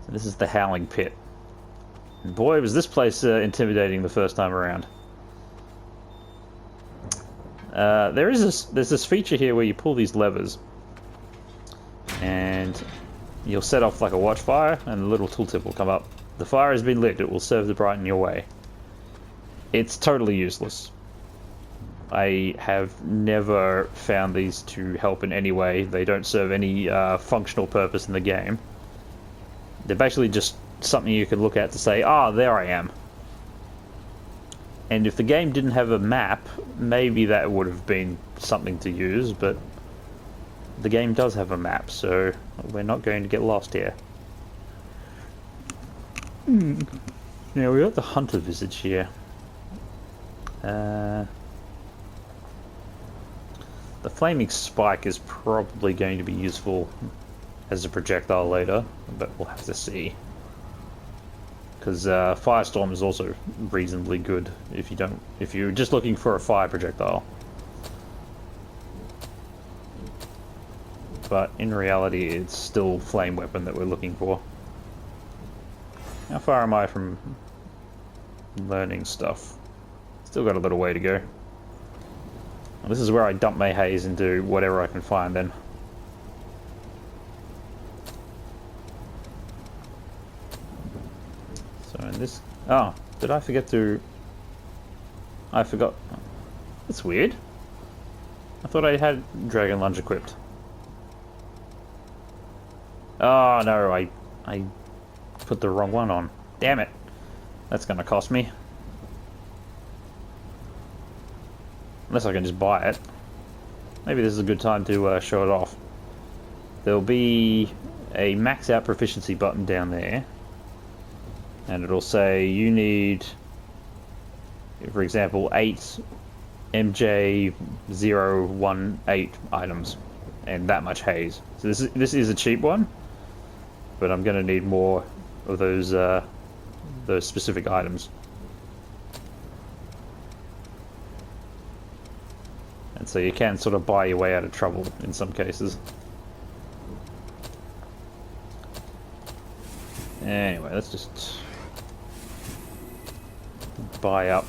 So this is the Howling Pit. And boy, was this place intimidating the first time around. There's this feature here where you pull these levers, and you'll set off like a watch fire, and the little tooltip will come up. The fire has been lit. It will serve to brighten your way. It's totally useless. I have never found these to help in any way. They don't serve any functional purpose in the game. They're basically just something you can look at to say, ah, there I am. And if the game didn't have a map, maybe that would have been something to use, but the game does have a map, so we're not going to get lost here. Now, we got the hunter visage here. The flaming spike is probably going to be useful as a projectile later, but we'll have to see. Because Firestorm is also reasonably good if you're just looking for a fire projectile. But in reality, it's still flame weapon that we're looking for. How far am I from learning stuff? Still got a little way to go. Well, this is where I dump my haze into whatever I can find then. So in this... Oh, did I forget to... I forgot... That's weird. I thought I had Dragon Lunge equipped. Oh no, I put the wrong one on. Damn it. That's gonna cost me. Unless I can just buy it. Maybe this is a good time to show it off. There'll be a max out proficiency button down there. And it'll say you need, for example, 8 MJ018 items. And that much haze. So this is a cheap one. But I'm going to need more of those specific items. And so you can sort of buy your way out of trouble in some cases. Anyway, let's just buy up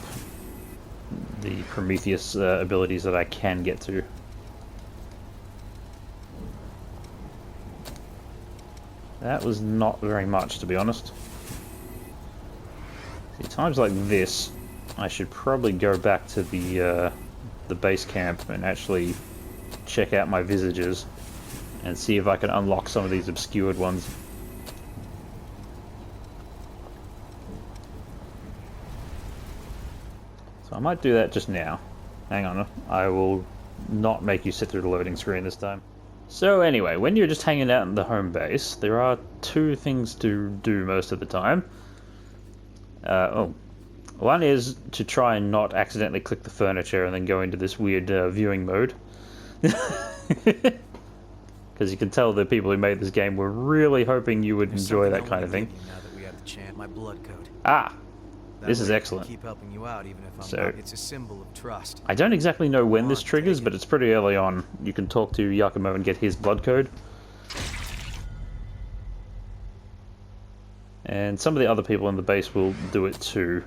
the Prometheus abilities that I can get to. That was not very much, to be honest. See, times like this, I should probably go back to the base camp and actually check out my visages and see if I can unlock some of these obscured ones. So I might do that just now. Hang on, I will not make you sit through the loading screen this time. So anyway, when you're just hanging out in the home base, there are two things to do most of the time. One is to try and not accidentally click the furniture and then go into this weird viewing mode. Because you can tell the people who made this game were really hoping you would enjoy that kind of thing. Now that we have the chance, my blood code. Ah! This is excellent. Keep helping you out even if I'm So, not. It's a symbol of trust. I don't exactly know when this triggers, but it's pretty early on. You can talk to Yakumo and get his blood code. And some of the other people in the base will do it too.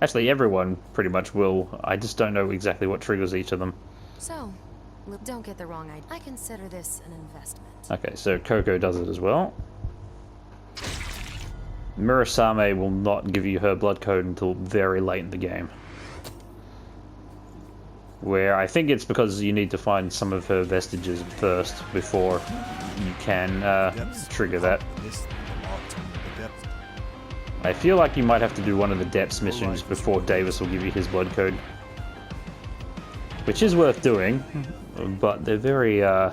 Actually, everyone pretty much will. I just don't know exactly what triggers each of them. So, don't get the wrong idea. I consider this an investment. Okay, so Coco does it as well. Murasame will not give you her blood code until very late in the game. Where I think it's because you need to find some of her vestiges first before you can trigger that. I feel like you might have to do one of the depths missions before Davis will give you his blood code. Which is worth doing, but they're very, they're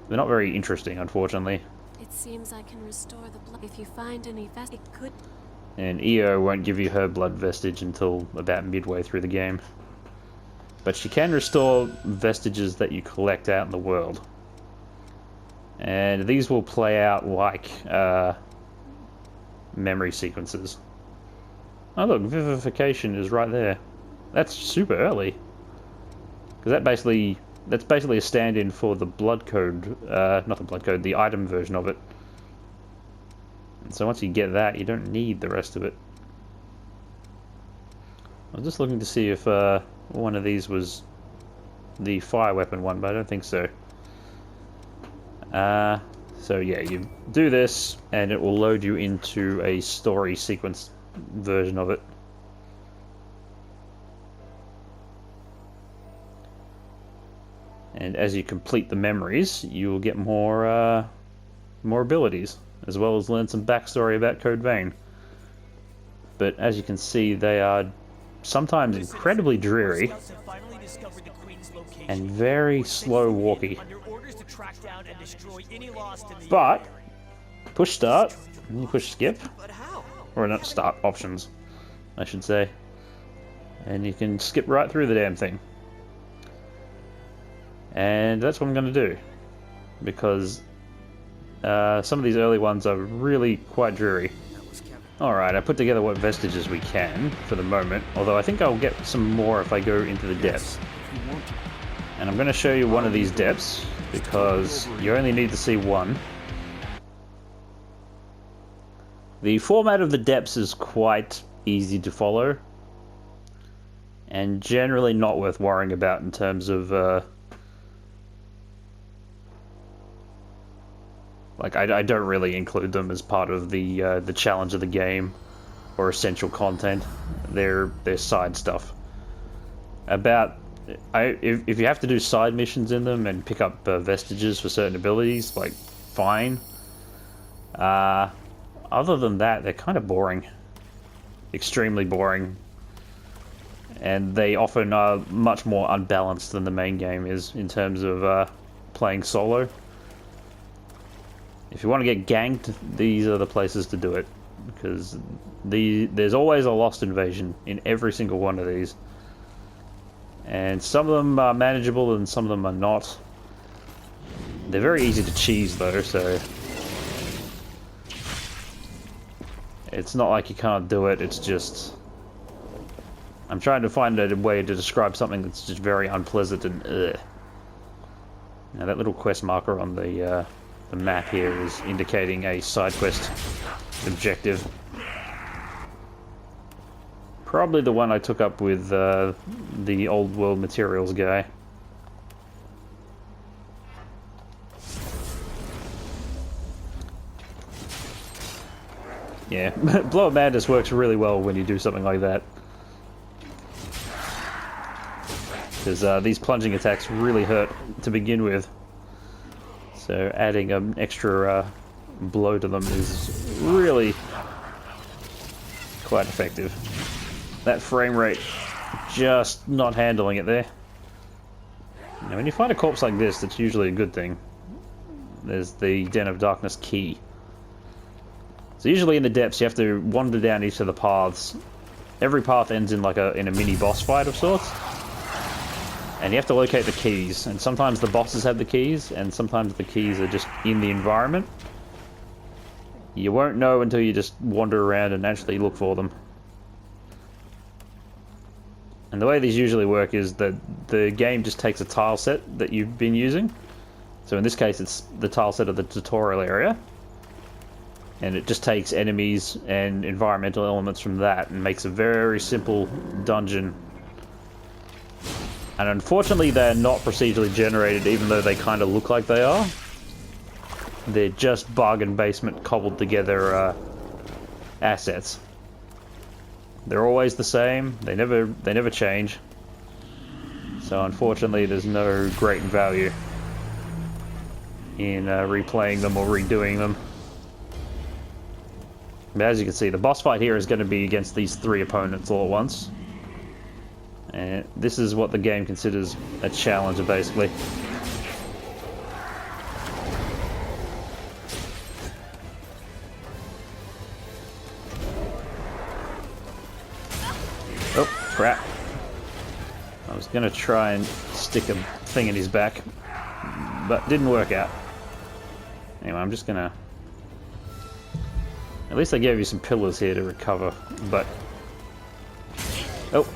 not very interesting, unfortunately. It seems I can restore the blood. If you find any it could. And Io won't give you her blood vestige until about midway through the game. But she can restore vestiges that you collect out in the world. And these will play out like memory sequences. Oh look, vivification is right there. That's super early. Because that's basically a stand-in for the blood code, not the blood code, the item version of it. And so once you get that, you don't need the rest of it. I was just looking to see if one of these was the fire weapon one, but I don't think so. So yeah, you do this, and it will load you into a story sequence version of it. And as you complete the memories, you will get more abilities, as well as learn some backstory about Code Vein. But as you can see, they are sometimes incredibly dreary and very slow walky. But push start, and you push skip, or not start, options, I should say, and you can skip right through the damn thing. And that's what I'm going to do, because some of these early ones are really quite dreary. Alright, I put together what vestiges we can for the moment, although I think I'll get some more if I go into the depths. And I'm going to show you one of these depths, because you only need to see one. The format of the depths is quite easy to follow, and generally not worth worrying about in terms of like, I don't really include them as part of the challenge of the game or essential content. They're side stuff. If you have to do side missions in them and pick up vestiges for certain abilities, like, fine. Other than that, they're kind of boring. Extremely boring. And they often are much more unbalanced than the main game is in terms of playing solo. If you want to get ganked, these are the places to do it, because there's always a lost invasion in every single one of these, and some of them are manageable and some of them are not. They're very easy to cheese though, so it's not like you can't do it, it's just I'm trying to find a way to describe something that's just very unpleasant and ugh. Now that little quest marker on the map here is indicating a side quest objective. Probably the one I took up with the old world materials guy. Yeah, Blow Up Madness works really well when you do something like that. Because these plunging attacks really hurt to begin with. So adding an extra blow to them is really quite effective. That frame rate, just not handling it there. Now when you find a corpse like this, that's usually a good thing. There's the Den of Darkness key. So usually in the depths you have to wander down each of the paths. Every path ends in like a mini boss fight of sorts. And you have to locate the keys, and sometimes the bosses have the keys, and sometimes the keys are just in the environment. You won't know until you just wander around and actually look for them. And the way these usually work is that the game just takes a tile set that you've been using. So in this case it's the tile set of the tutorial area. And it just takes enemies and environmental elements from that and makes a very simple dungeon. And unfortunately they're not procedurally generated, even though they kind of look like they are. They're just bargain basement cobbled together assets. They're always the same, they never change. So unfortunately there's no great value in replaying them or redoing them. But as you can see, the boss fight here is going to be against these three opponents all at once. And this is what the game considers a challenge, basically. Oh, crap. I was going to try and stick a thing in his back, but didn't work out. Anyway, I'm just going to... At least I gave you some pillars here to recover, but... Oh!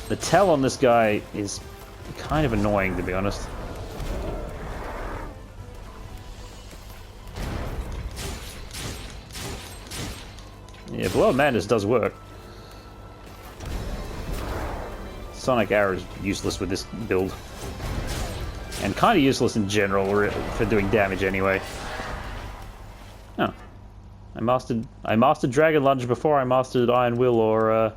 The tell on this guy is kind of annoying, to be honest. Yeah, Blow of Madness does work. Sonic Arrow is useless with this build. And kind of useless in general for doing damage anyway. Oh. I mastered Dragon Lunge before I mastered Iron Will or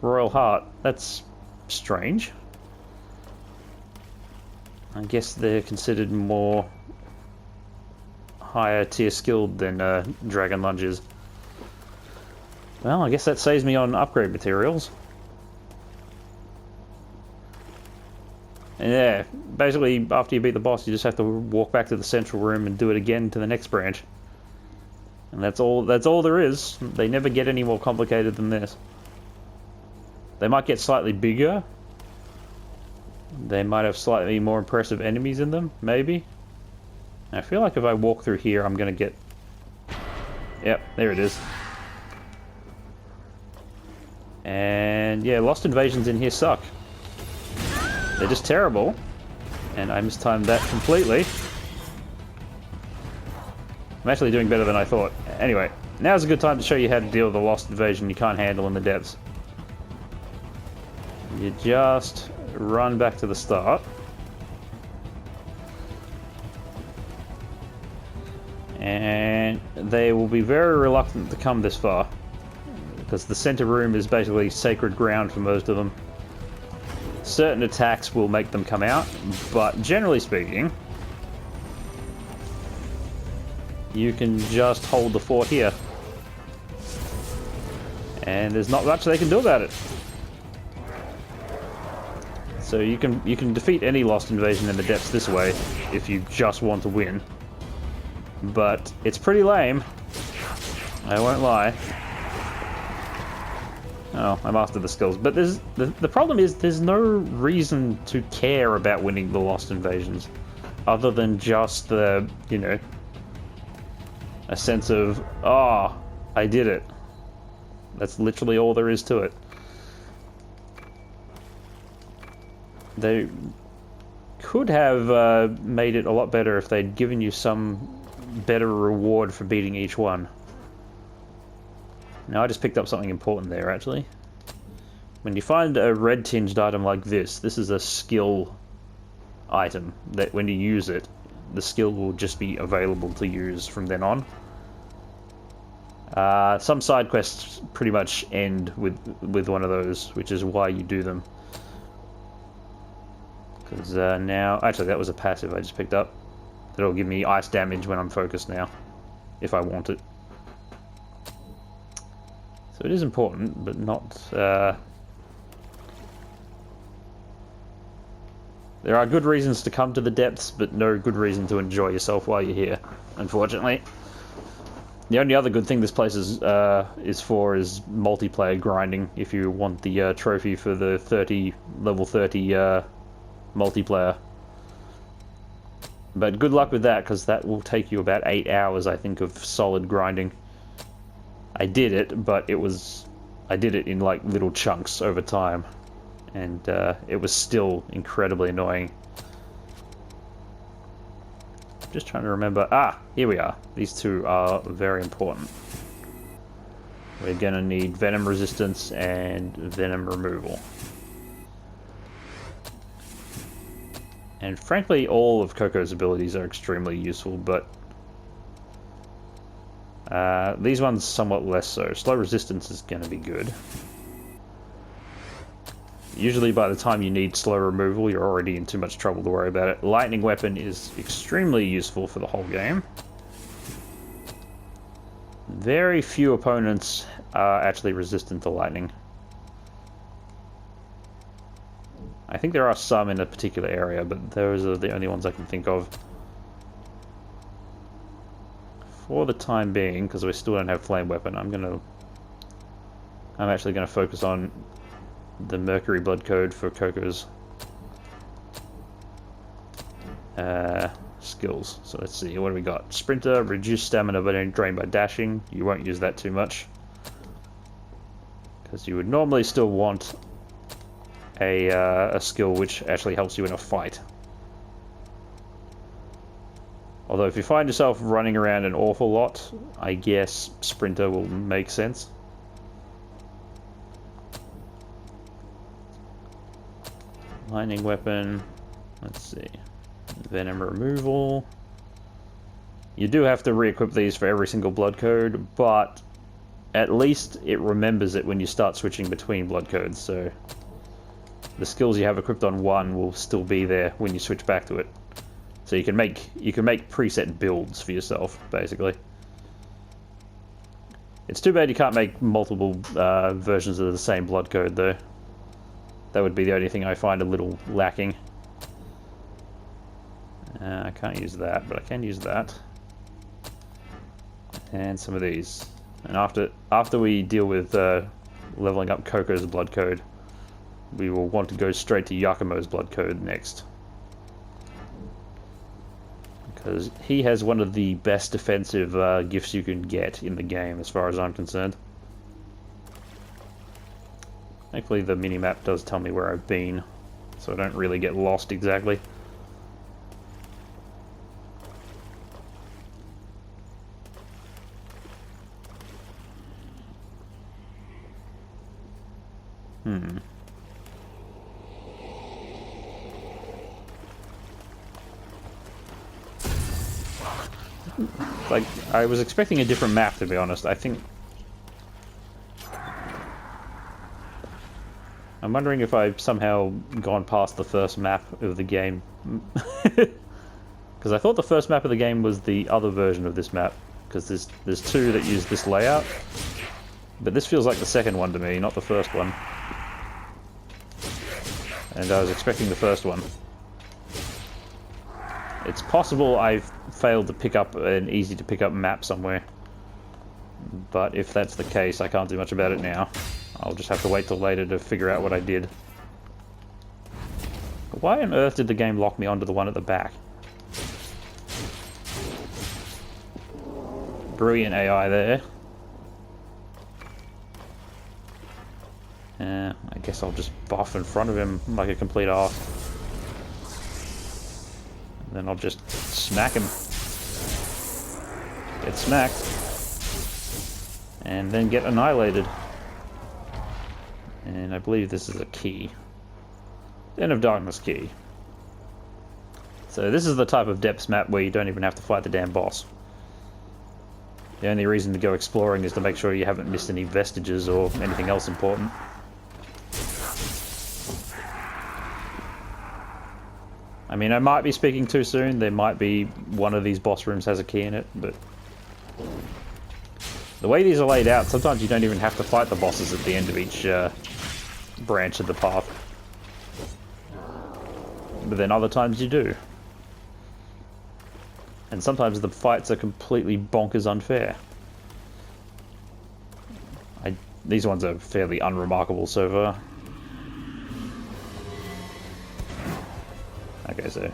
Royal Heart. That's strange. I guess they're considered more higher tier skilled than Dragon Lunge is. Well, I guess that saves me on upgrade materials. And yeah, basically after you beat the boss you just have to walk back to the central room and do it again to the next branch. And that's all there is. They never get any more complicated than this. They might get slightly bigger. They might have slightly more impressive enemies in them, maybe. I feel like if I walk through here I'm gonna get... Yep, there it is. And yeah, Lost Invasions in here suck. They're just terrible, and I mistimed that completely. I'm actually doing better than I thought. Anyway, now's a good time to show you how to deal with a Lost Invasion you can't handle in the depths. You just run back to the start. And they will be very reluctant to come this far, because the center room is basically sacred ground for most of them. Certain attacks will make them come out, but generally speaking, you can just hold the fort here. And there's not much they can do about it. So you can defeat any Lost Invasion in the depths this way, if you just want to win. But it's pretty lame. I won't lie. Oh, I mastered the skills. But the problem is there's no reason to care about winning the Lost Invasions. Other than just the, you know, a sense of, oh, I did it. That's literally all there is to it. They could have made it a lot better if they'd given you some better reward for beating each one. Now I just picked up something important there, actually. When you find a red-tinged item like this is a skill item that when you use it, the skill will just be available to use from then on. Some side quests pretty much end with one of those, which is why you do them. Because now... Actually, that was a passive I just picked up. That'll give me ice damage when I'm focused now, if I want it. So it is important, but not... There are good reasons to come to the depths, but no good reason to enjoy yourself while you're here, unfortunately. The only other good thing this place is for is multiplayer grinding, if you want the trophy for the level 30 multiplayer. But good luck with that, because that will take you about 8 hours, I think, of solid grinding. I did it, but I did it in like little chunks over time, and it was still incredibly annoying. Just trying to remember. Ah, here we are. These two are very important. We're gonna need venom resistance and venom removal. And frankly, all of Coco's abilities are extremely useful, but these ones somewhat less so. Slow resistance is going to be good. Usually by the time you need slow removal, you're already in too much trouble to worry about it. Lightning weapon is extremely useful for the whole game. Very few opponents are actually resistant to lightning. I think there are some in a particular area, but those are the only ones I can think of. For the time being, because we still don't have flame weapon, I'm actually gonna focus on the Mercury Blood Code for Coco's skills. So let's see, what do we got? Sprinter, reduce stamina but drained by dashing. You won't use that too much, because you would normally still want a skill which actually helps you in a fight. Although if you find yourself running around an awful lot, I guess Sprinter will make sense. Lightning weapon. Let's see. Venom removal. You do have to re-equip these for every single blood code, but at least it remembers it when you start switching between blood codes, so the skills you have equipped on one will still be there when you switch back to it. So you can make preset builds for yourself, basically. It's too bad you can't make multiple versions of the same blood code, though. That would be the only thing I find a little lacking. I can't use that, but I can use that. And some of these. And after we deal with leveling up Coco's blood code, we will want to go straight to Yakumo's blood code next. Because he has one of the best defensive gifts you can get in the game, as far as I'm concerned. Thankfully the minimap does tell me where I've been, so I don't really get lost exactly. Like, I was expecting a different map, to be honest. I think... I'm wondering if I've somehow gone past the first map of the game. Because I thought the first map of the game was the other version of this map. Because there's two that use this layout. But this feels like the second one to me, not the first one. And I was expecting the first one. It's possible I've failed to pick up an easy to pick up map somewhere. But if that's the case, I can't do much about it now. I'll just have to wait till later to figure out what I did. Why on earth did the game lock me onto the one at the back? Brilliant AI there. I guess I'll just buff in front of him like a complete arse. And then I'll just smack him. Get smacked. And then get annihilated. And I believe this is a key. Den of Darkness key. So this is the type of depths map where you don't even have to fight the damn boss. The only reason to go exploring is to make sure you haven't missed any vestiges or anything else important. I mean, I might be speaking too soon. There might be one of these boss rooms has a key in it, but the way these are laid out, sometimes you don't even have to fight the bosses at the end of each branch of the path. But then other times you do. And sometimes the fights are completely bonkers unfair. These ones are fairly unremarkable so far. Okay, so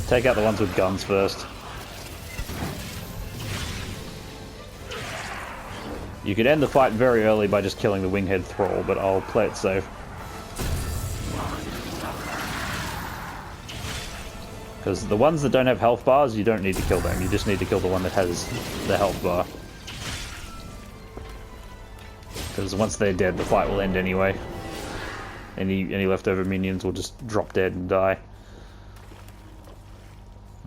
take out the ones with guns first. You could end the fight very early by just killing the winghead thrall, but I'll play it safe. Because the ones that don't have health bars, you don't need to kill them. You just need to kill the one that has the health bar. Because once they're dead, the fight will end anyway. Any leftover minions will just drop dead and die.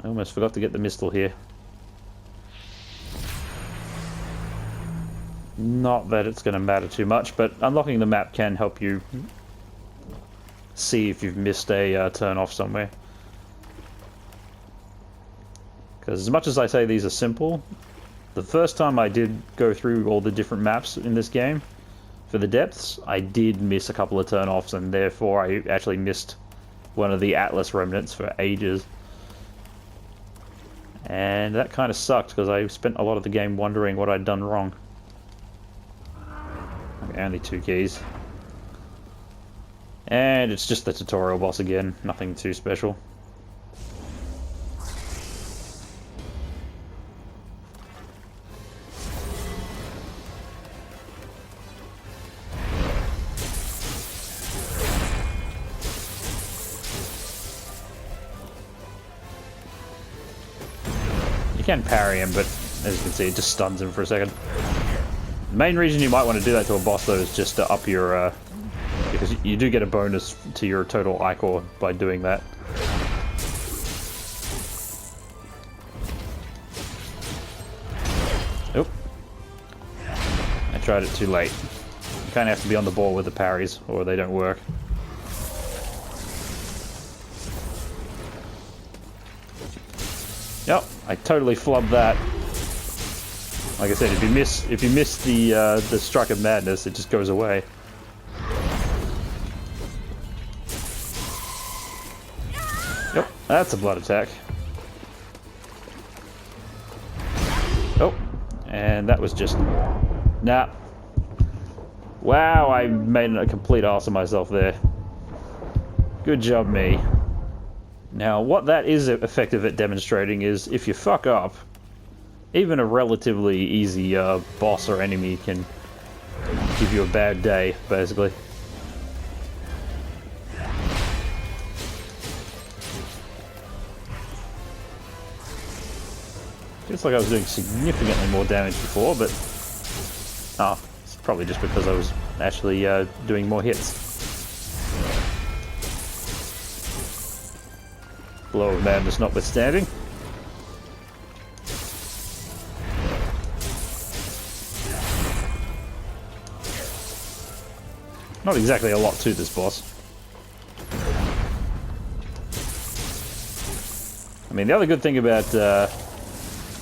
I almost forgot to get the Mistle here. Not that it's going to matter too much, but unlocking the map can help you see if you've missed a turn off somewhere. Because as much as I say these are simple, the first time I did go through all the different maps in this game, for the depths, I did miss a couple of turn-offs, and therefore I actually missed one of the Atlas remnants for ages. And that kind of sucked, because I spent a lot of the game wondering what I'd done wrong. Okay, only 2 keys. And it's just the tutorial boss again, nothing too special. You can parry him, but as you can see, it just stuns him for a second. The main reason you might want to do that to a boss, though, is just to up your... because you do get a bonus to your total ichor by doing that. Oop. I tried it too late. You kind of have to be on the ball with the parries, or they don't work. Yep, I totally flubbed that. Like I said, if you miss the strike of madness, it just goes away. Yep, that's a blood attack. Oh, and that was just... Nah. Wow, I made a complete ass of myself there. Good job, me. Now, what that is effective at demonstrating is if you fuck up, even a relatively easy boss or enemy can give you a bad day, basically. Feels like I was doing significantly more damage before, but... Oh, it's probably just because I was actually doing more hits. Blow of madness notwithstanding. Not exactly a lot to this boss. I mean, the other good thing about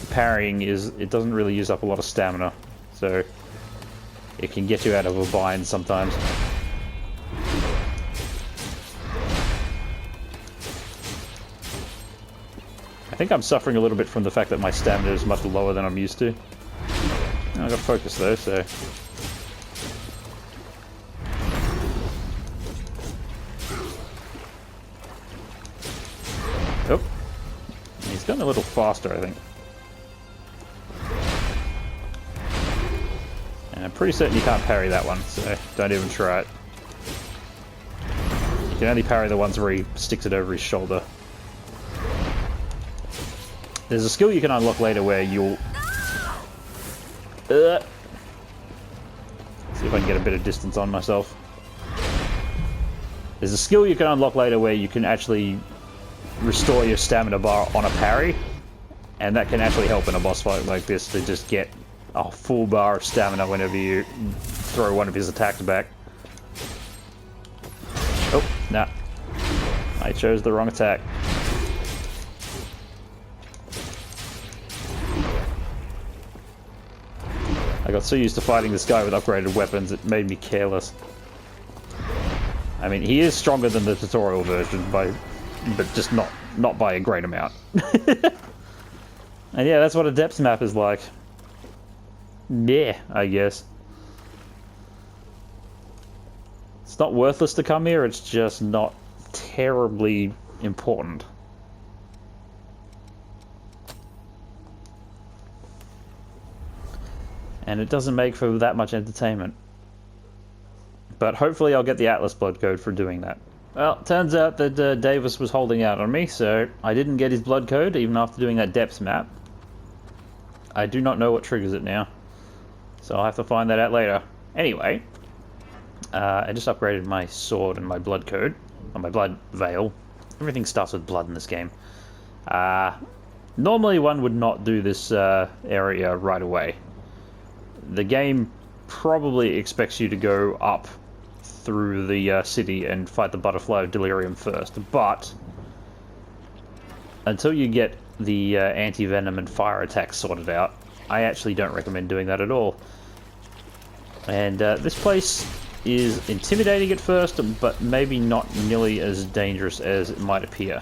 parrying is it doesn't really use up a lot of stamina, so it can get you out of a bind sometimes. I think I'm suffering a little bit from the fact that my stamina is much lower than I'm used to. I got focus though, so... Oh. He's gotten a little faster, I think. And I'm pretty certain you can't parry that one, so don't even try it. You can only parry the ones where he sticks it over his shoulder. There's a skill you can unlock later where you'll... See if I can get a bit of distance on myself. There's a skill you can unlock later where you can actually restore your stamina bar on a parry. And that can actually help in a boss fight like this to just get a full bar of stamina whenever you throw one of his attacks back. Oh, nah. I chose the wrong attack. I got so used to fighting this guy with upgraded weapons, it made me careless. I mean, he is stronger than the tutorial version, but just not by a great amount. And yeah, that's what a depths map is like. Yeah, I guess. It's not worthless to come here, it's just not terribly important. And it doesn't make for that much entertainment. But hopefully I'll get the Atlas blood code for doing that. Well, turns out that Davis was holding out on me, so I didn't get his blood code even after doing that depths map. I do not know what triggers it now, so I'll have to find that out later. Anyway, I just upgraded my sword and my blood code, or my blood veil. Everything starts with blood in this game. Normally one would not do this area right away. The game probably expects you to go up through the city and fight the Butterfly of Delirium first, but until you get the anti-venom and fire attacks sorted out, I actually don't recommend doing that at all. And this place is intimidating at first, but maybe not nearly as dangerous as it might appear.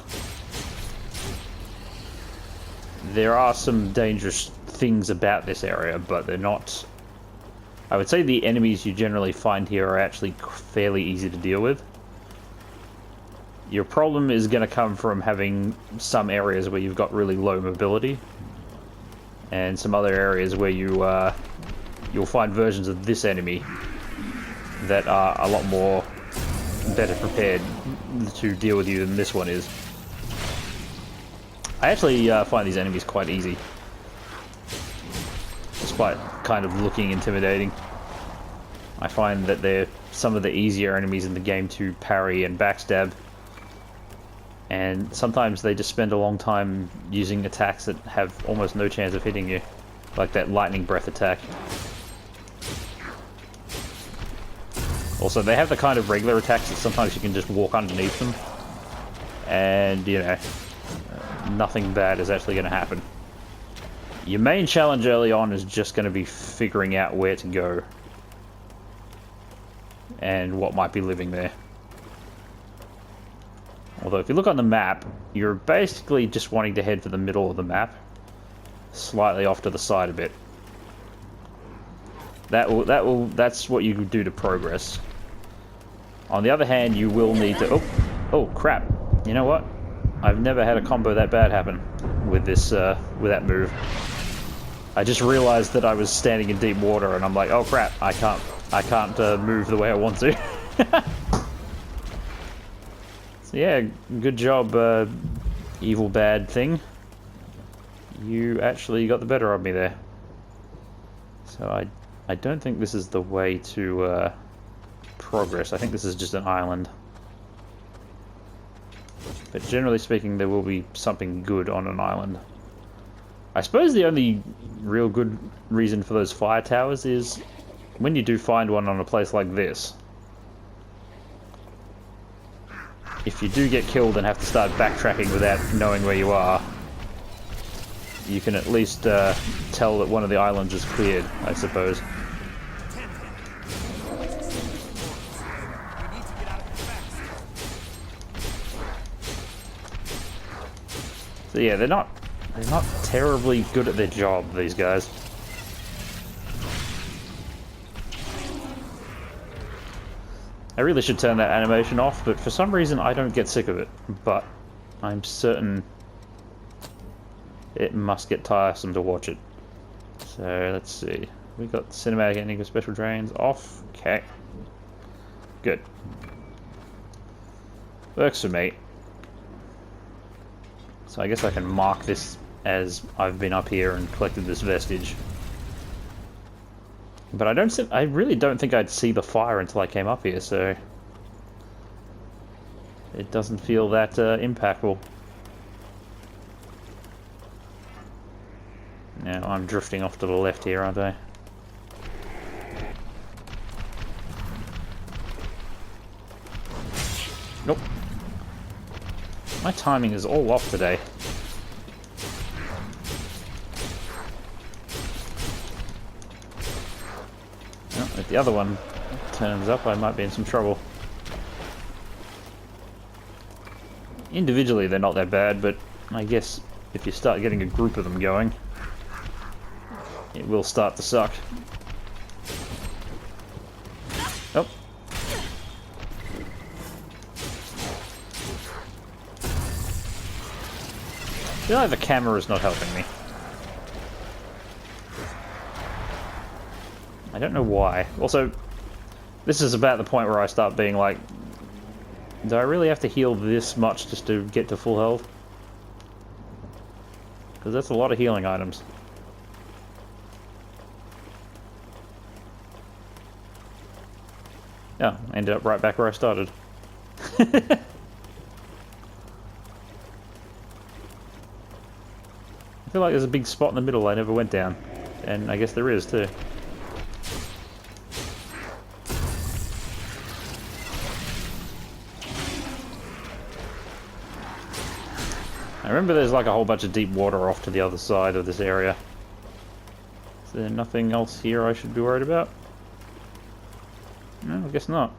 There are some dangerous things about this area, but they're not... I would say the enemies you generally find here are actually fairly easy to deal with. Your problem is going to come from having some areas where you've got really low mobility, and some other areas where you'll find versions of this enemy that are a lot more better prepared to deal with you than this one is. I actually find these enemies quite easy. despite kind of looking intimidating. I find that they're some of the easier enemies in the game to parry and backstab. And sometimes they just spend a long time using attacks that have almost no chance of hitting you. Like that lightning breath attack. Also, they have the kind of regular attacks that sometimes you can just walk underneath them. And, you know, nothing bad is actually going to happen. Your main challenge early on is just going to be figuring out where to go. And what might be living there. Although if you look on the map, you're basically just wanting to head for the middle of the map. Slightly off to the side a bit. That's what you do to progress. On the other hand, you will need to... Oh crap. You know what? I've never had a combo that bad happen with this, with that move. I just realized that I was standing in deep water and I'm like, oh crap, I can't move the way I want to. So yeah, good job, evil bad thing. You actually got the better of me there. So I don't think this is the way to progress. I think this is just an island. But generally speaking, there will be something good on an island. I suppose the only real good reason for those fire towers is when you do find one on a place like this. If you do get killed and have to start backtracking without knowing where you are, you can at least tell that one of the islands is cleared, I suppose. So yeah, they're not terribly good at their job, these guys. I really should turn that animation off, but for some reason I don't get sick of it. But I'm certain it must get tiresome to watch it. So let's see. We got cinematic ending with special drains off. Okay. Good. Works for me. So I guess I can mark this as I've been up here and collected this vestige. But I really don't think I'd see the fire until I came up here, so it doesn't feel that impactful. Now I'm drifting off to the left here, aren't I? Nope. My timing is all off today. Well, if the other one turns up, I might be in some trouble. Individually, they're not that bad, but I guess if you start getting a group of them going, it will start to suck. Oh. I feel like the camera is not helping me. I don't know why. Also, this is about the point where I start being like, do I really have to heal this much just to get to full health? Because that's a lot of healing items. Yeah, I ended up right back where I started. I feel like there's a big spot in the middle I never went down. And I guess there is too. I remember there's like a whole bunch of deep water off to the other side of this area. Is there nothing else here I should be worried about? No, I guess not.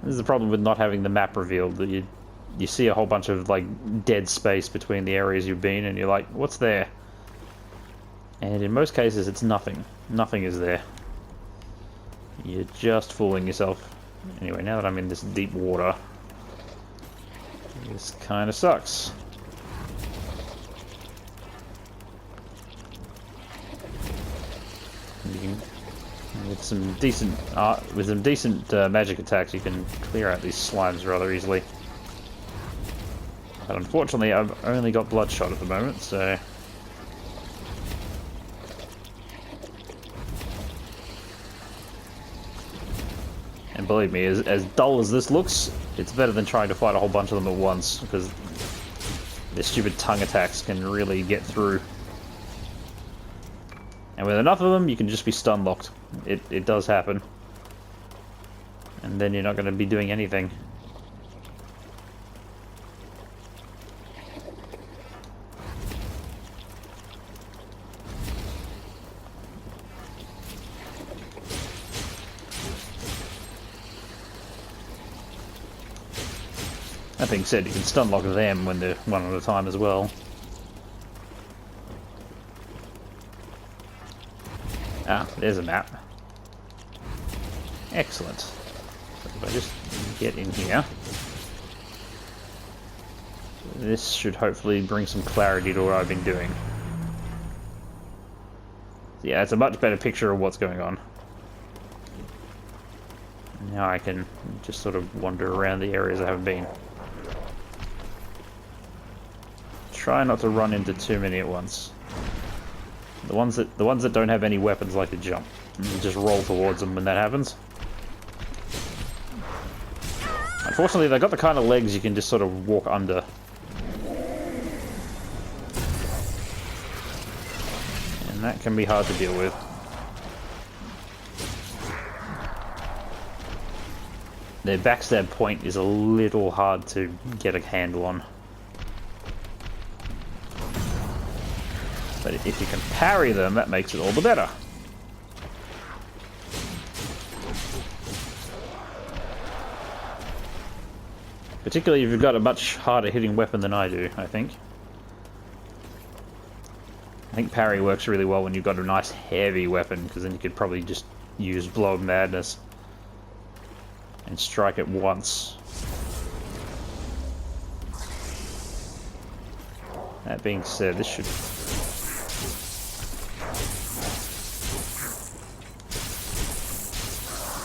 This is the problem with not having the map revealed, that you see a whole bunch of like dead space between the areas you've been and you're like, what's there? And in most cases it's nothing. Nothing is there. You're just fooling yourself. Anyway, now that I'm in this deep water, this kind of sucks. You can, with some decent magic attacks, you can clear out these slimes rather easily. But unfortunately, I've only got Bloodshot at the moment, so... And believe me, as dull as this looks, it's better than trying to fight a whole bunch of them at once, because their stupid tongue attacks can really get through. And with enough of them, you can just be stun locked. It does happen. And then you're not going to be doing anything. That being said, you can stun lock them when they're one at a time as well. Ah, there's a map. Excellent. So if I just get in here, this should hopefully bring some clarity to what I've been doing. Yeah, it's a much better picture of what's going on. Now I can just sort of wander around the areas I haven't been. Try not to run into too many at once. The ones that don't have any weapons like to jump. And just roll towards them when that happens. Unfortunately, they've got the kind of legs you can just sort of walk under. And that can be hard to deal with. Their backstab point is a little hard to get a handle on. But if you can parry them, that makes it all the better. Particularly if you've got a much harder hitting weapon than I do, I think. I think parry works really well when you've got a nice heavy weapon, because then you could probably just use Blow of Madness and strike it once. That being said, this should...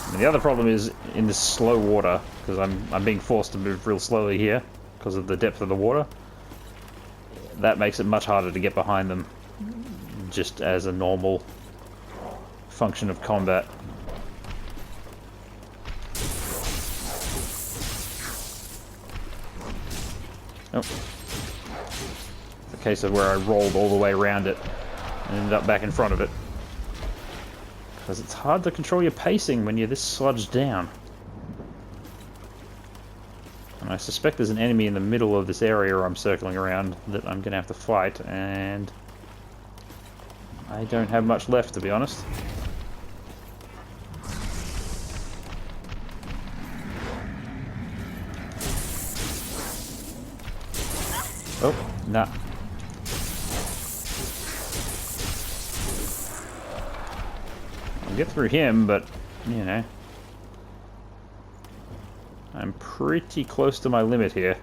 And the other problem is in this slow water, because I'm being forced to move real slowly here because of the depth of the water. That makes it much harder to get behind them, just as a normal function of combat. Oh. It's a case of where I rolled all the way around it and ended up back in front of it. Because it's hard to control your pacing when you're this sludged down. And I suspect there's an enemy in the middle of this area I'm circling around that I'm going to have to fight, and I don't have much left, to be honest. Oh, nah. I'll get through him, but, you know, I'm pretty close to my limit here.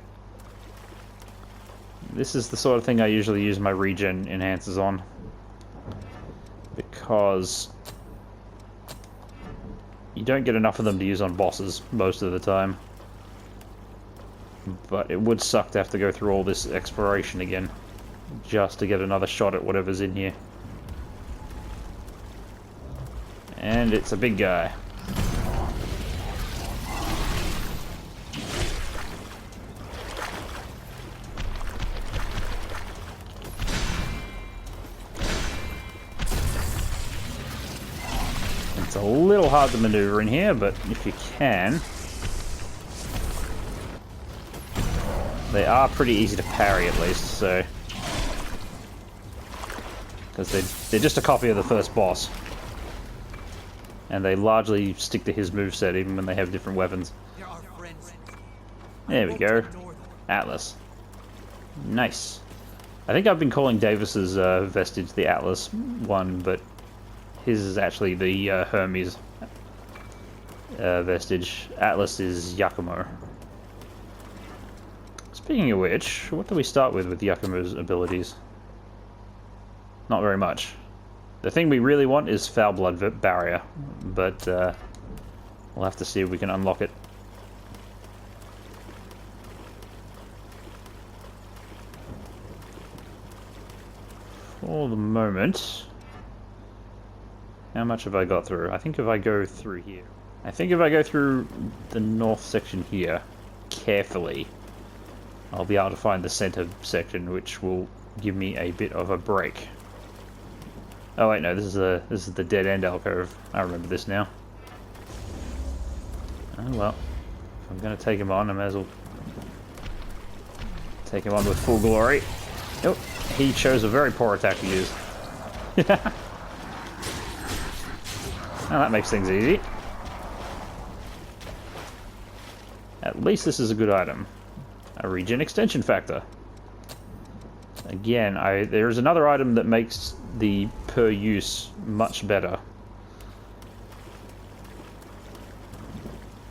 This is the sort of thing I usually use my regen enhancers on, because you don't get enough of them to use on bosses most of the time. But it would suck to have to go through all this exploration again just to get another shot at whatever's in here. And it's a big guy. It's a little hard to maneuver in here, but if you can... They are pretty easy to parry, at least, so... Because they're just a copy of the first boss. And they largely stick to his moveset, even when they have different weapons. There we go. Atlas. Nice. I think I've been calling Davis's vestige the Atlas one, but his is actually the Hermes vestige. Atlas is Yakumo. Speaking of which, what do we start with Yakumo's abilities? Not very much. The thing we really want is Foul Blood Barrier, but we'll have to see if we can unlock it. for the moment, how much have I got through? I think if I go through here, I think if I go through the north section here carefully, I'll be able to find the center section, which will give me a bit of a break. Oh wait, no, this is the dead end alcove. I remember this now. Oh well, if I'm gonna take him on, I may as well take him on with full glory. Oh, he chose a very poor attack to use. Well, that makes things easy. At least this is a good item. A regen extension factor. Again, there's another item that makes the per use much better.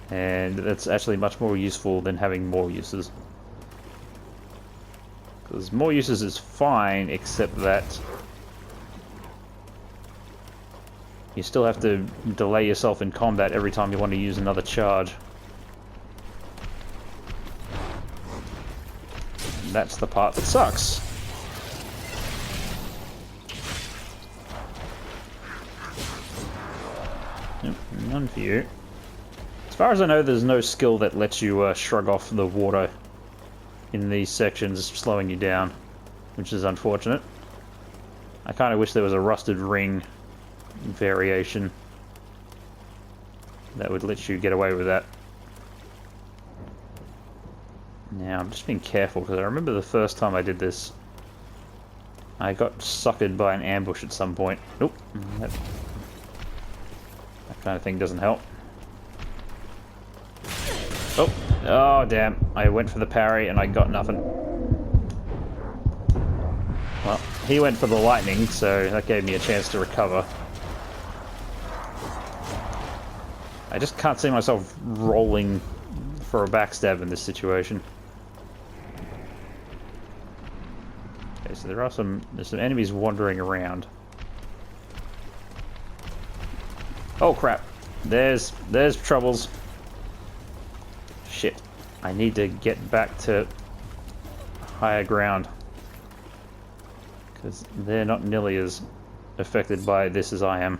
And that's actually much more useful than having more uses. Because more uses is fine, except that you still have to delay yourself in combat every time you want to use another charge. And that's the part that sucks. Yep, none for you. As far as I know, there's no skill that lets you shrug off the water in these sections, slowing you down, which is unfortunate. I kind of wish there was a rusted ring variation that would let you get away with that. Now, I'm just being careful, because I remember the first time I did this, I got suckered by an ambush at some point. Nope, that kind of thing doesn't help. Oh, damn. I went for the parry and I got nothing. Well, he went for the lightning, so that gave me a chance to recover. I just can't see myself rolling for a backstab in this situation. Okay, so there's some enemies wandering around. Oh crap. There's troubles. Shit. I need to get back to higher ground. Because they're not nearly as affected by this as I am.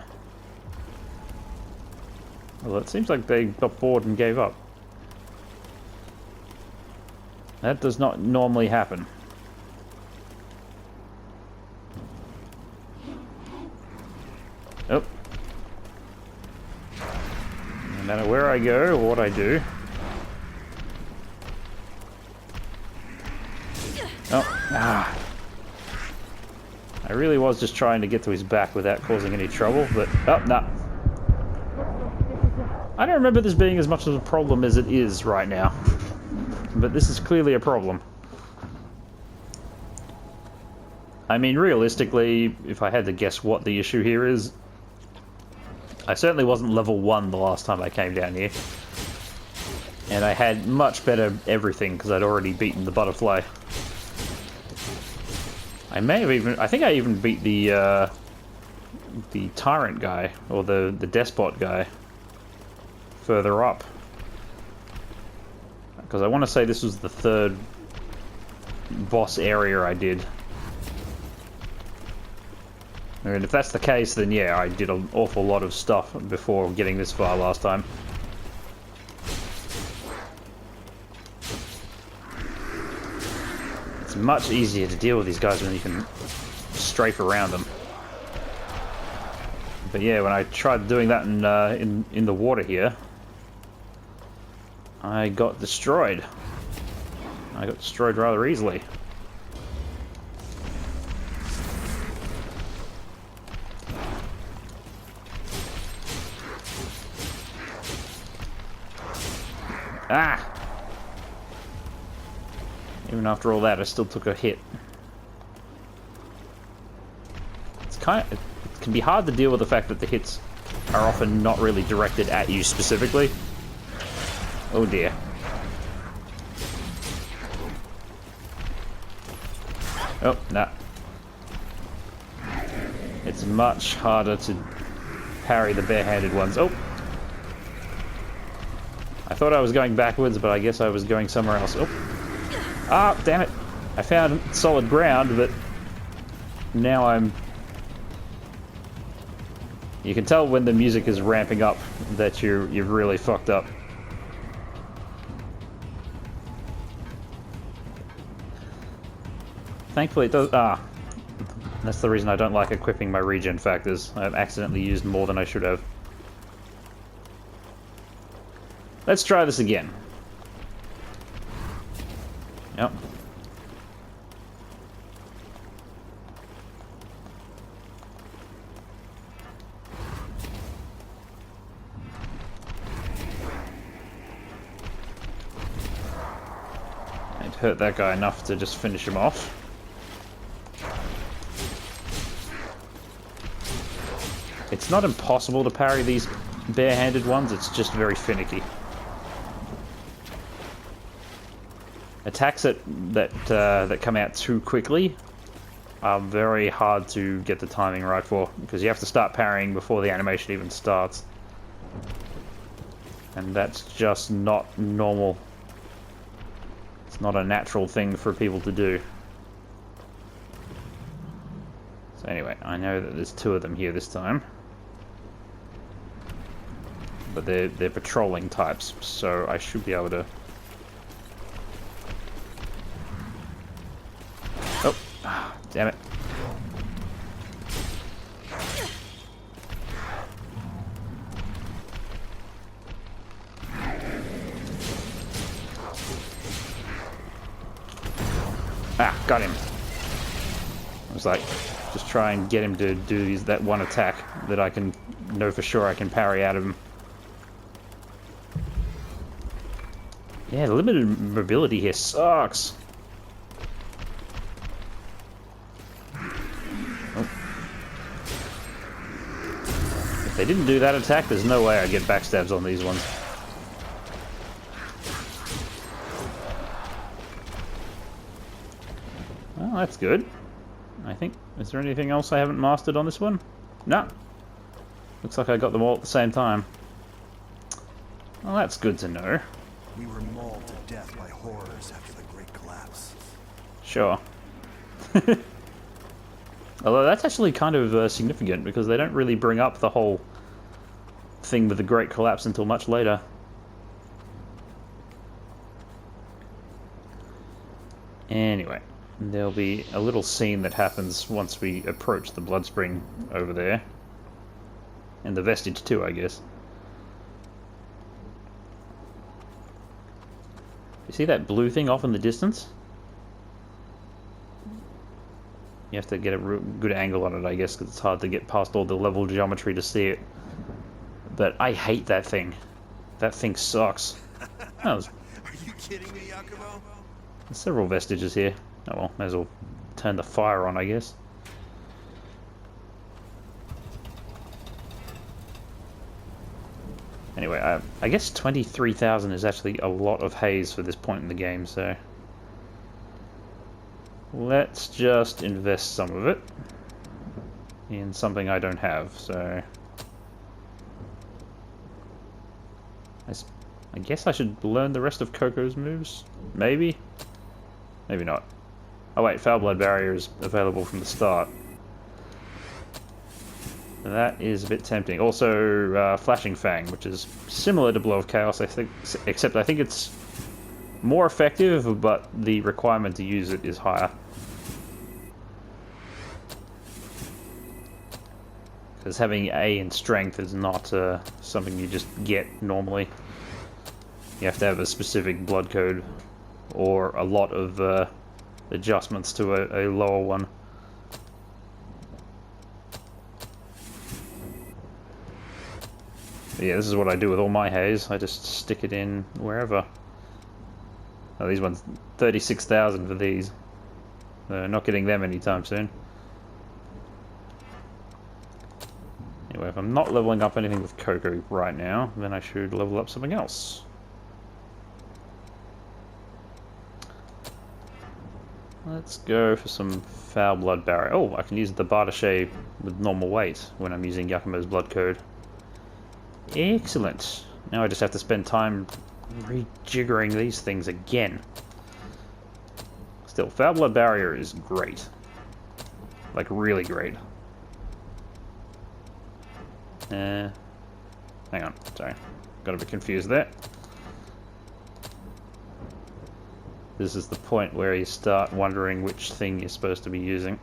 Well, it seems like they got bored and gave up. That does not normally happen. Oh. No matter where I go or what I do. Oh, ah. I really was just trying to get to his back without causing any trouble, but... Oh, no. I don't remember this being as much of a problem as it is right now. But this is clearly a problem. I mean, realistically, if I had to guess what the issue here is, I certainly wasn't level 1 the last time I came down here. And I had much better everything, because I'd already beaten the butterfly. I may have even... I think I even beat the tyrant guy, or the despot guy, further up. Because I want to say this was the third boss area I did. And if that's the case, then yeah, I did an awful lot of stuff before getting this far last time. It's much easier to deal with these guys when you can strafe around them. But yeah, when I tried doing that in the water here, I got destroyed. I got destroyed rather easily. Ah! Even after all that, I still took a hit. It's it can be hard to deal with the fact that the hits are often not really directed at you specifically. Oh dear. Oh, no. It's much harder to parry the barehanded ones. Oh! I thought I was going backwards, but I guess I was going somewhere else. Oh! Ah, damn it! I found solid ground, but now I'm... You can tell when the music is ramping up that you've really fucked up. Thankfully it does... That's the reason I don't like equipping my regen factors. I've accidentally used more than I should have. Let's try this again. Yep. I'd hurt that guy enough to just finish him off. It's not impossible to parry these bare-handed ones, it's just very finicky. Attacks that come out too quickly are very hard to get the timing right for, because you have to start parrying before the animation even starts. And that's just not normal. It's not a natural thing for people to do. So anyway, I know that there's two of them here this time. But they're patrolling types, so I should be able to... Oh, damn it. Ah, got him. I was like, just try and get him to do that one attack that I can know for sure I can parry out of him. Yeah, the limited mobility here sucks. Oh. If they didn't do that attack, there's no way I'd get backstabs on these ones. Well, that's good. I think... Is there anything else I haven't mastered on this one? No. Looks like I got them all at the same time. Well, that's good to know. We were mauled to death by horrors after the Great Collapse. Sure. Although that's actually kind of significant, because they don't really bring up the whole thing with the Great Collapse until much later. Anyway, there'll be a little scene that happens once we approach the blood spring over there. And the vestige too, I guess. You see that blue thing off in the distance? You have to get a good angle on it, I guess, because it's hard to get past all the level geometry to see it. But I hate that thing. That thing sucks. Are you kidding me, Yakumo? There's several vestiges here. Oh well, may as well turn the fire on, I guess. Anyway, I guess 23,000 is actually a lot of haze for this point in the game, so... Let's just invest some of it in something I don't have, so... I guess I should learn the rest of Coco's moves? Maybe? Maybe not. Oh wait, Foul Blood Barrier is available from the start. That is a bit tempting. Also, Flashing Fang, which is similar to Blow of Chaos, I think, except I think it's more effective, but the requirement to use it is higher. Because having A in strength is not something you just get normally. You have to have a specific blood code, or a lot of adjustments to a lower one. Yeah, this is what I do with all my haze. I just stick it in wherever. Oh, these ones, 36,000 for these. Not getting them anytime soon. Anyway, if I'm not leveling up anything with Coco right now, then I should level up something else. Let's go for some Foul Blood Barrier. Oh, I can use the Bardache with normal weight when I'm using Yakumo's blood code. Excellent. Now I just have to spend time rejiggering these things again. Still, Foul Blood Barrier is great. Like, really great. Hang on, sorry. Got a bit confused there. This is the point where you start wondering which thing you're supposed to be using.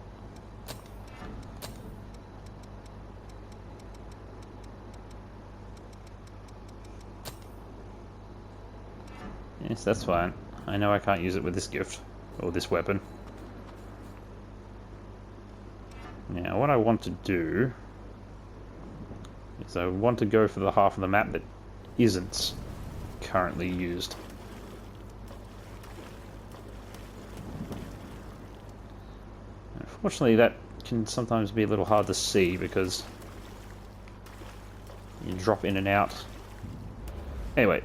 Yes, that's fine. I know I can't use it with this gift, or this weapon. Now, what I want to do is I want to go for the half of the map that isn't currently used. Unfortunately, that can sometimes be a little hard to see because you drop in and out. Anyway,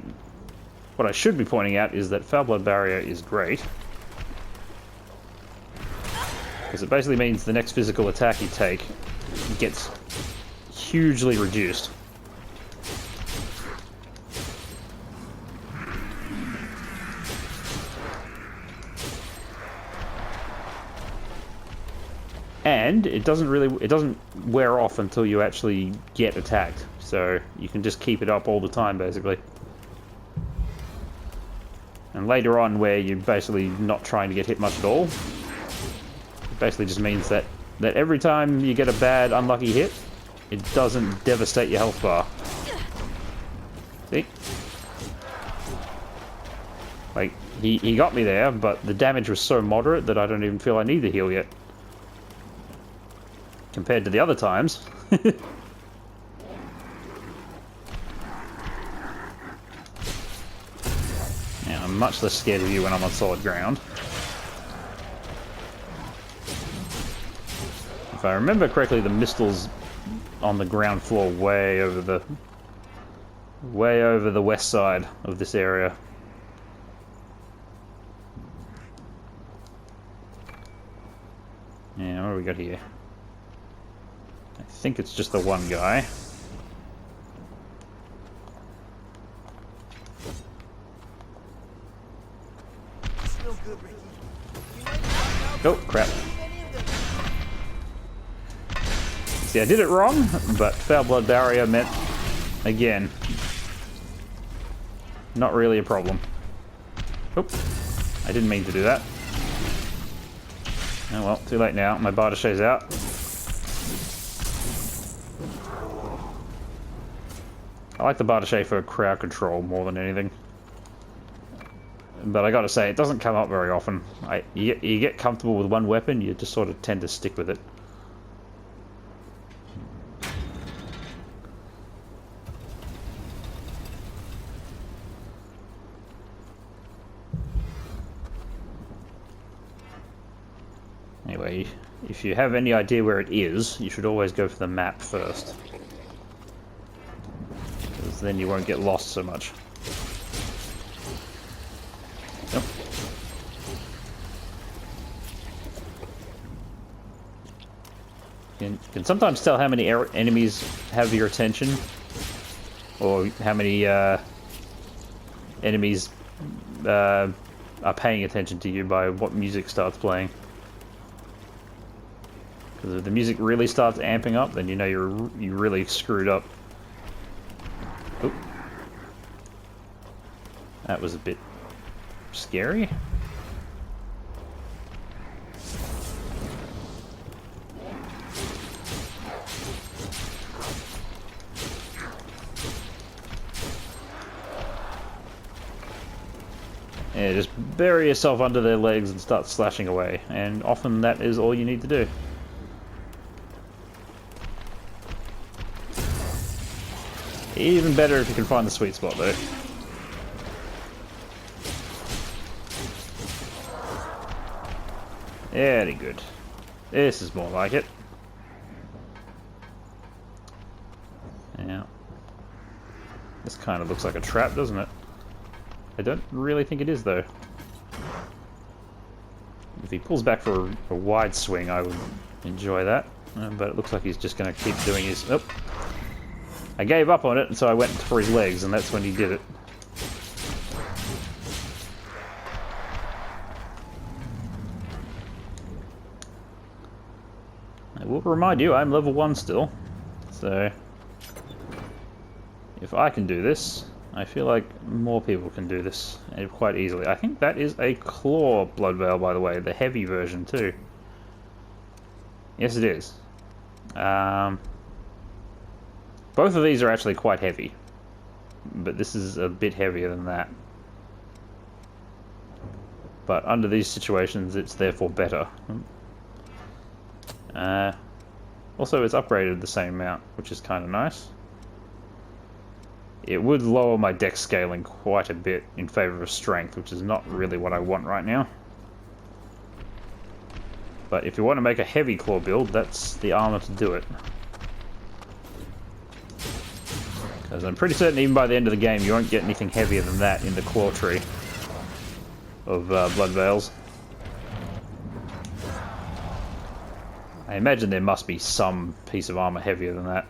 what I should be pointing out is that Foul Blood Barrier is great, because it basically means the next physical attack you take gets hugely reduced. And it doesn't wear off until you actually get attacked. So you can just keep it up all the time, basically. And later on, where you're basically not trying to get hit much at all, it basically just means that every time you get a bad, unlucky hit, it doesn't devastate your health bar. See? Like, he got me there, but the damage was so moderate that I don't even feel I need the heal yet. Compared to the other times. Now, I'm much less scared of you when I'm on solid ground. If I remember correctly, the Mistal's on the ground floor way over the west side of this area. Yeah, what do we got here? I think it's just the one guy. Oh, crap. See, I did it wrong, but Foul Blood Barrier meant, again, not really a problem. Oop, I didn't mean to do that. Oh well, too late now. My Bartochet's out. I like the Bartochet for crowd control more than anything. But I gotta say, it doesn't come up very often. You get comfortable with one weapon, you just sort of tend to stick with it. Anyway, if you have any idea where it is, you should always go for the map first. Because then you won't get lost so much. Yep. You can sometimes tell how many enemies have your attention, or how many enemies are paying attention to you by what music starts playing. Because if the music really starts amping up, then you know you really screwed up. Oop. That was a bit scary. Yeah, just bury yourself under their legs and start slashing away, and often that is all you need to do. Even better if you can find the sweet spot, though. Very good. This is more like it. Yeah. This kind of looks like a trap, doesn't it? I don't really think it is, though. If he pulls back for a wide swing, I would enjoy that. But it looks like he's just going to keep doing his... Oh. I gave up on it, and so I went for his legs, and that's when he did it. I will remind you, I'm level 1 still. So, if I can do this, I feel like more people can do this quite easily. I think that is a claw blood veil, by the way, the heavy version too. Yes, it is. Both of these are actually quite heavy, but this is a bit heavier than that. But under these situations, it's therefore better. Also, it's upgraded the same amount, which is kind of nice. It would lower my dex scaling quite a bit in favor of strength, which is not really what I want right now. But if you want to make a heavy claw build, that's the armor to do it. Because I'm pretty certain even by the end of the game you won't get anything heavier than that in the claw tree of blood veils. I imagine there must be some piece of armor heavier than that.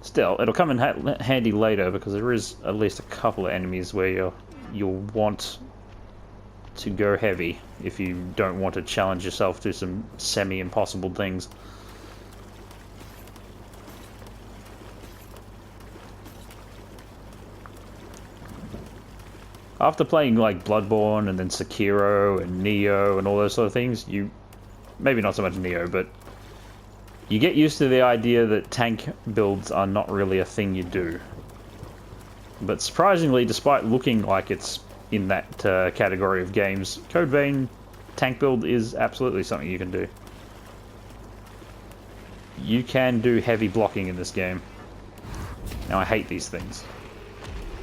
Still, it'll come in handy later because there is at least a couple of enemies where you'll want to go heavy if you don't want to challenge yourself to some semi-impossible things. After playing like Bloodborne and then Sekiro and Neo and all those sort of things, maybe not so much Neo, but you get used to the idea that tank builds are not really a thing you do. But surprisingly, despite looking like it's in that category of games, Code Vein tank build is absolutely something you can do. You can do heavy blocking in this game. Now, I hate these things.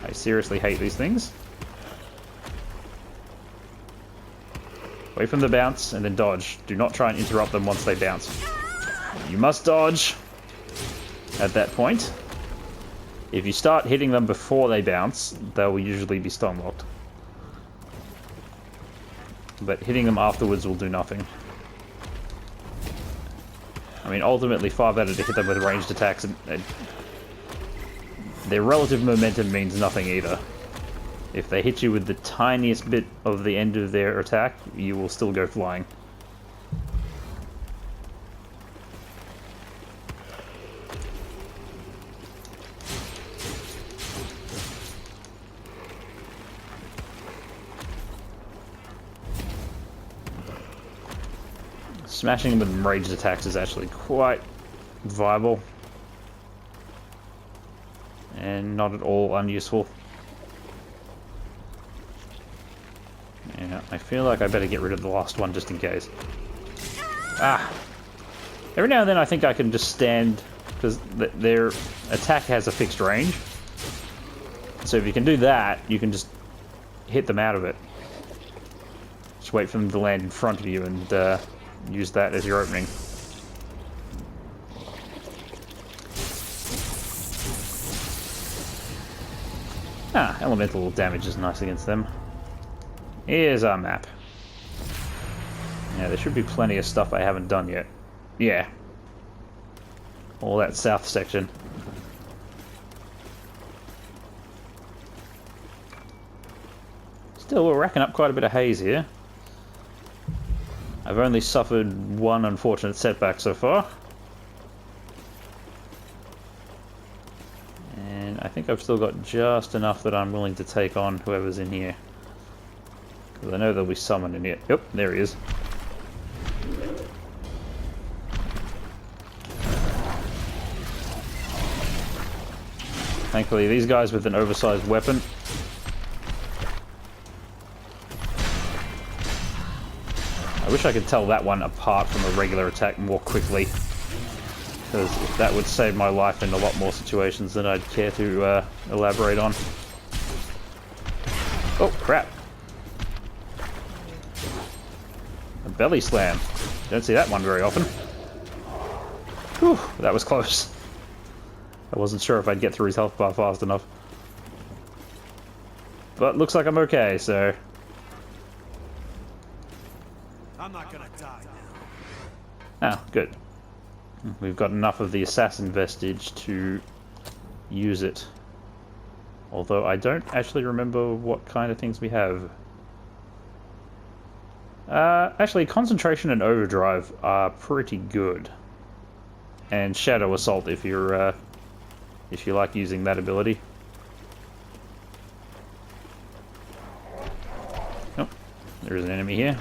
I seriously hate these things. Wait for them to bounce and then dodge. Do not try and interrupt them once they bounce. You must dodge at that point. If you start hitting them before they bounce, they will usually be stun locked. But hitting them afterwards will do nothing. I mean, ultimately, far better to hit them with ranged attacks. And their relative momentum means nothing either. If they hit you with the tiniest bit of the end of their attack, you will still go flying. Smashing them with ranged attacks is actually quite viable. And not at all unuseful. Yeah, I feel like I better get rid of the last one just in case. Ah! Every now and then I think I can just stand, because their attack has a fixed range. So if you can do that, you can just hit them out of it. Just wait for them to land in front of you and use that as your opening. Ah, elemental damage is nice against them. Here's our map. Yeah, there should be plenty of stuff I haven't done yet. Yeah. All that south section. Still, we're racking up quite a bit of haze here. I've only suffered one unfortunate setback so far. And I think I've still got just enough that I'm willing to take on whoever's in here. Because I know there'll be someone in here. Yep, there he is. Thankfully, these guys with an oversized weapon. I wish I could tell that one apart from a regular attack more quickly. Because that would save my life in a lot more situations than I'd care to elaborate on. Oh, crap. A belly slam. Don't see that one very often. Whew, that was close. I wasn't sure if I'd get through his health bar fast enough. But looks like I'm okay, so... I'm not gonna die now. Ah, good. We've got enough of the assassin vestige to use it. Although I don't actually remember what kind of things we have. Actually, concentration and overdrive are pretty good. And shadow assault if you like using that ability. Oh, there is an enemy here.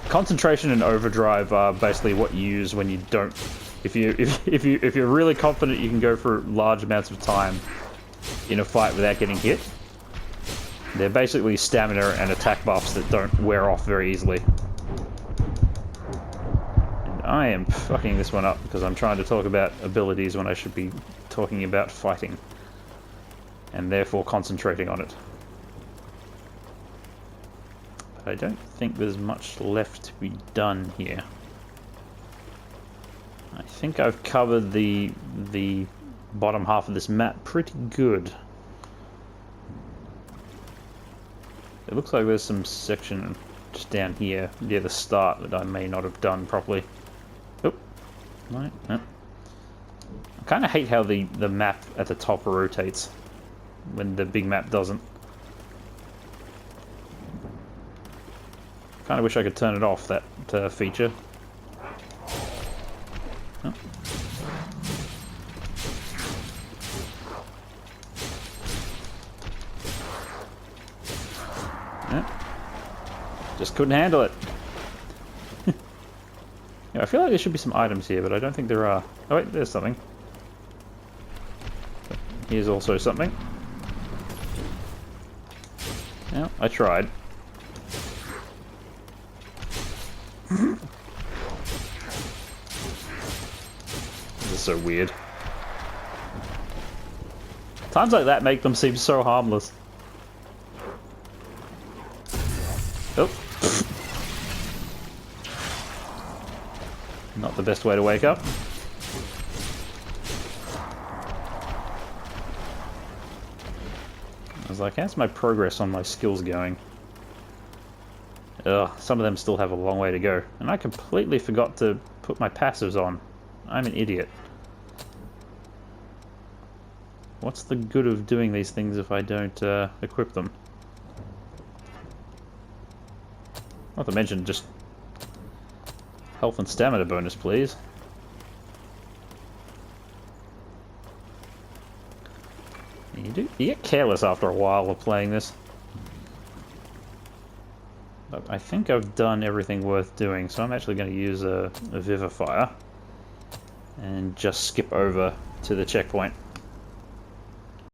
Concentration and overdrive are basically what you use when you don't. If you're really confident you can go for large amounts of time in a fight without getting hit. They're basically stamina and attack buffs that don't wear off very easily. And I am fucking this one up because I'm trying to talk about abilities when I should be talking about fighting. And therefore concentrating on it. But I don't think there's much left to be done here. I think I've covered the bottom half of this map pretty good. It looks like there's some section just down here near the start that I may not have done properly. Oh, right. No. I kind of hate how the map at the top rotates when the big map doesn't. Kind of wish I could turn it off, that feature. Oh. Just couldn't handle it. Yeah, I feel like there should be some items here, but I don't think there are. Oh wait, there's something. Here's also something. Yeah, I tried. This is so weird. Times like that make them seem so harmless. Oh. Not the best way to wake up. I was like, how's my progress on my skills going? Ugh, some of them still have a long way to go. And I completely forgot to put my passives on. I'm an idiot. What's the good of doing these things if I don't equip them? Not to mention just health and stamina bonus, please. You get careless after a while of playing this. But I think I've done everything worth doing, so I'm actually going to use a Vivifier and just skip over to the checkpoint.